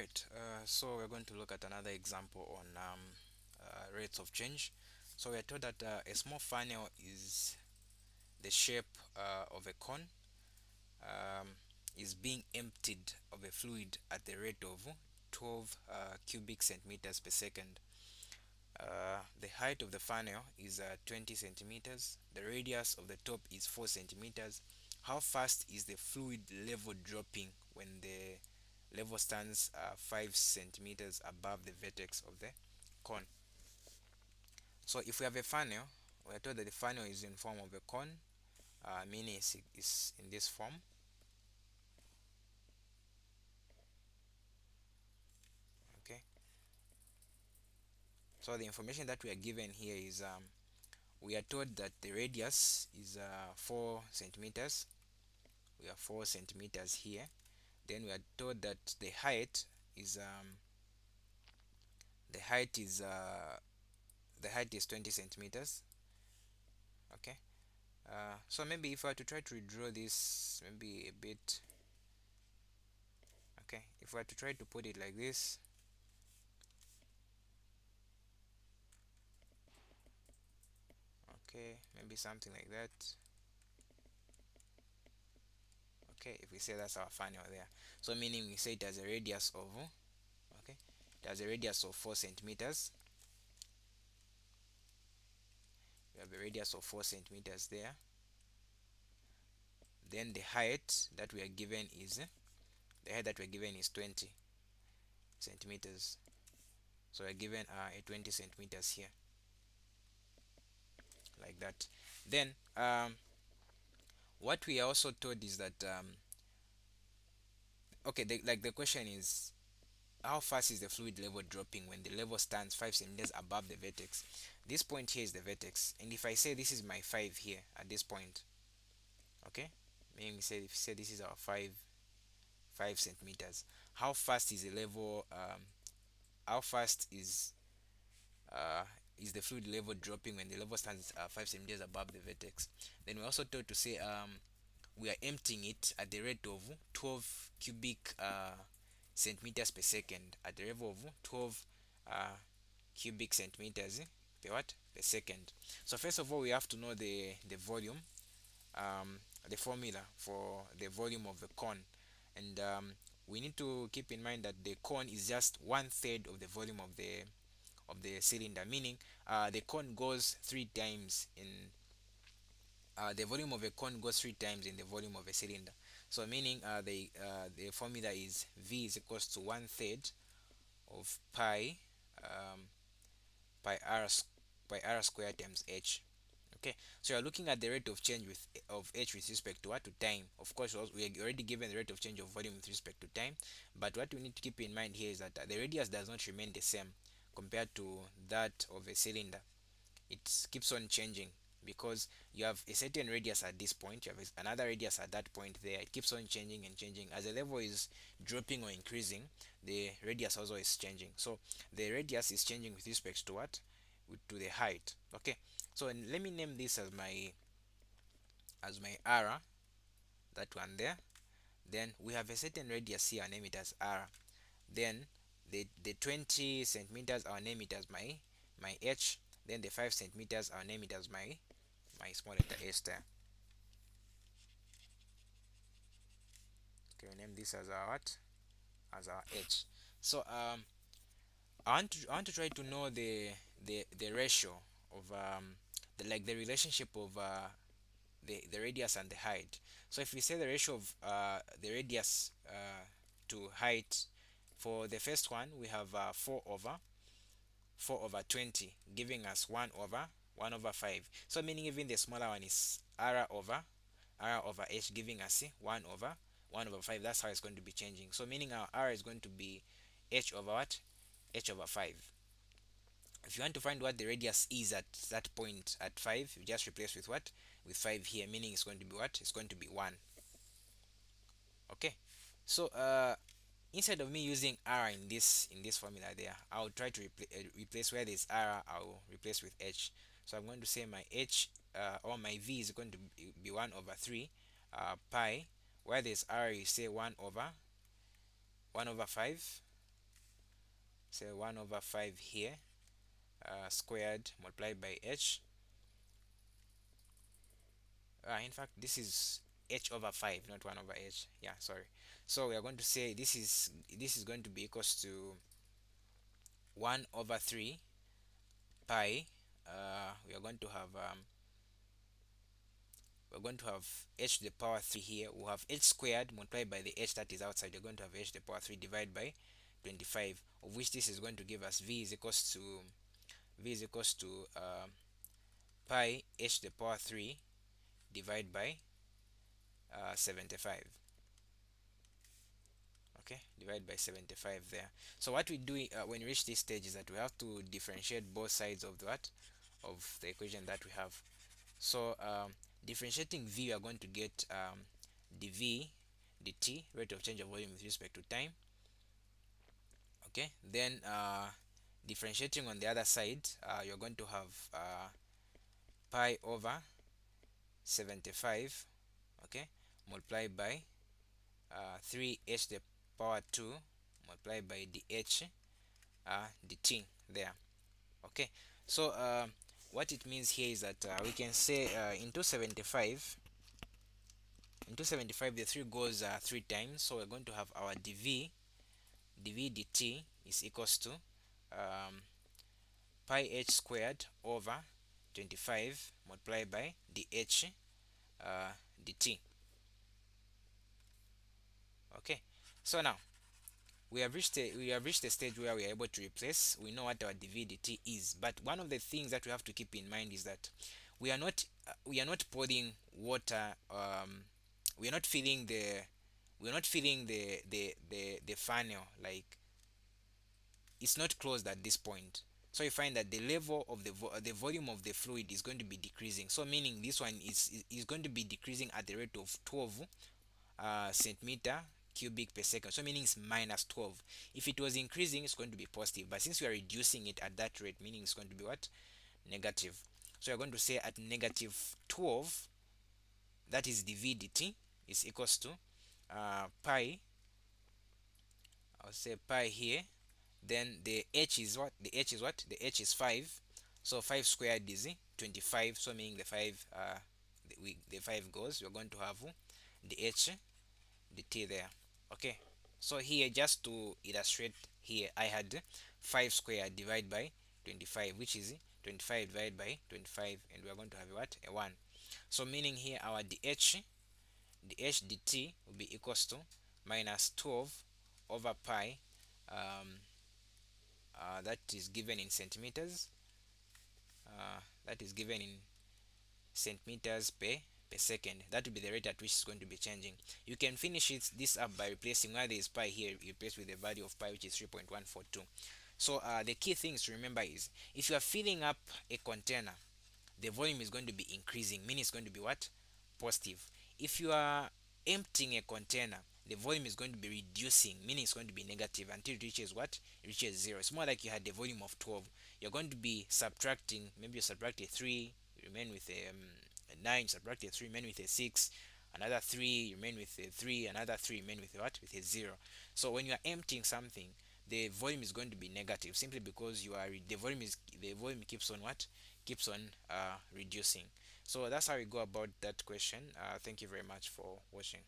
Alright, so we're going to look at another example on rates of change. So we're told that a small funnel is the shape of a cone, um, is being emptied of a fluid at the rate of 12 cubic centimeters per second. The height of the funnel is 20 centimeters. The radius of the top is 4 centimeters. How fast is the fluid level dropping when the level stands 5 centimeters above the vertex of the cone? So if we have a funnel, we are told that the funnel is in form of a cone, meaning it's in this form. Okay. So the information that we are given here is we are told that the radius is 4 centimeters. We have 4 centimeters here. Then we are told that is um, the height is uh, the height is 20 centimeters. Okay. So maybe if I were to try to redraw this maybe a bit. Okay, if I were to try to put it like this. Okay, maybe something like that. Okay, if we say that's our funnel there, so meaning we say it has a radius of okay, it has a radius of 4 centimeters. We have a radius of 4 centimeters there. Then the height that we are given is 20 centimeters. So we're given a 20 centimeters here, like that. Then what we are also told is that okay, the question is how fast is the fluid level dropping when the level stands 5 centimeters above the vertex? This point here is the vertex, and if I say this is my 5 here at this point, okay, meaning we say if we say this is our 5 centimeters, how fast is the level how fast uh, is the fluid level dropping when the level stands 5 centimeters above the vertex? Then we're also told to say we are emptying it at the rate of 12 cubic centimeters per second, at the level of 12 uh, cubic centimeters per what, per second. So first of all we have to know the volume, the formula for the volume of the cone, and we need to keep in mind that the cone is just 1/3 of the volume of the cylinder, meaning the cone goes three times in the volume of a cone goes three times in the volume of a cylinder. So meaning the formula is V is equals to 1/3 of um, pi r pi r squared times h. Okay, so you're looking at the rate of change of h with respect to what, to time. Of course, we are already given the rate of change of volume with respect to time, but what we need to keep in mind here is that the radius does not remain the same compared to that of a cylinder. It keeps on changing because you have a certain radius at this point, you have another radius at that point there. It keeps on changing and changing as the level is dropping or increasing. The radius also is changing, so the radius is changing with respect to what, to the height. Okay, so let me name this as my r, that one there. Then we have a certain radius here, I'll name it as r. Then the 20 centimeters, I'll name it as my h. Then the 5 centimeters, I'll name it as my small letter s there. Okay, we name this as our what, as our h. So I want to try to know the ratio of the relationship of the radius and the height. So if we say the ratio of the radius to height, for the first one we have 4 over 20, giving us 1 over 5. So meaning even the smaller one is r over h, giving us 1 over 5. That's how it's going to be changing. So meaning our r is going to be h over what, h over 5. If you want to find what the radius is at that point at 5, you just replace with what, with 5 here, meaning it's going to be what, it's going to be 1. Okay, so instead of me using r in this formula there, I'll try to replace where there's r, I'll replace with h. So I'm going to say my h or my v is going to be 1 over 3 pi, where there's r you say 1 over 5, say 1 over 5 here, squared multiplied by h. In fact, this is h over 5, not 1 over h. Yeah, sorry. So we are going to say this is going to be equals to 1 over 3 pi. We are going to have h to the power 3 here. We'll have h squared multiplied by the h that is outside. You're going to have h to the power 3 divided by 25, of which this is going to give us v is equals to pi h to the power 3 divided by 75. Okay, divided by 75 there. So what we do when we reach this stage is that we have to differentiate both sides of the equation that we have. So differentiating v, we are going to get dv dt, rate of change of volume with respect to time. Okay, then differentiating on the other side, you're going to have pi over 75, okay, multiplied by 3h to the power 2 multiplied by dh dt there. Okay, so what it means here is that we can say into 75 the 3 goes 3 times, so we're going to have our dv dt is equals to pi h squared over 25 multiplied by dh dt. Okay, so now we have reached the stage where we are able to replace. We know what our dv dt is, but one of the things that we have to keep in mind is that we are not pouring water. We are not filling the funnel, like it's not closed at this point. So you find that the level of the volume of the fluid is going to be decreasing, so meaning this one is going to be decreasing at the rate of 12 centimeter cubic per second, so meaning it's minus 12. If it was increasing, it's going to be positive, but since we are reducing it at that rate, meaning it's going to be what? Negative. So we're going to say at negative 12, that is dv dt is equals to pi. I'll say pi here, then the h is what? The h is 5. So 5 squared is 25, so meaning the 5 the 5 goes. We're going to have the h dt there. Okay, so here, just to illustrate, here I had 5 squared divided by 25, which is 25 divided by 25, and we are going to have what? A 1. So meaning here our dh dt will be equals to minus 12 over pi, that is given in centimeters, that is given in centimeters per second. That will be the rate at which it's going to be changing. You can finish this up by replacing where there is pi here, you replace with the value of pi, which is 3.142. So the key things to remember is, if you are filling up a container, the volume is going to be increasing, meaning it's going to be what? Positive. If you are emptying a container, the volume is going to be reducing, meaning it's going to be negative until it reaches what? It reaches 0. It's more like you had the volume of 12. You're going to be subtracting, maybe you subtract a 3, you remain with a 9, subtract a 3, remain with a 6, another 3, remain with a 3, another 3, remain with what? With a 0. So when you are emptying something, the volume is going to be negative, simply because the volume keeps on what? Keeps on reducing. So that's how we go about that question. Thank you very much for watching.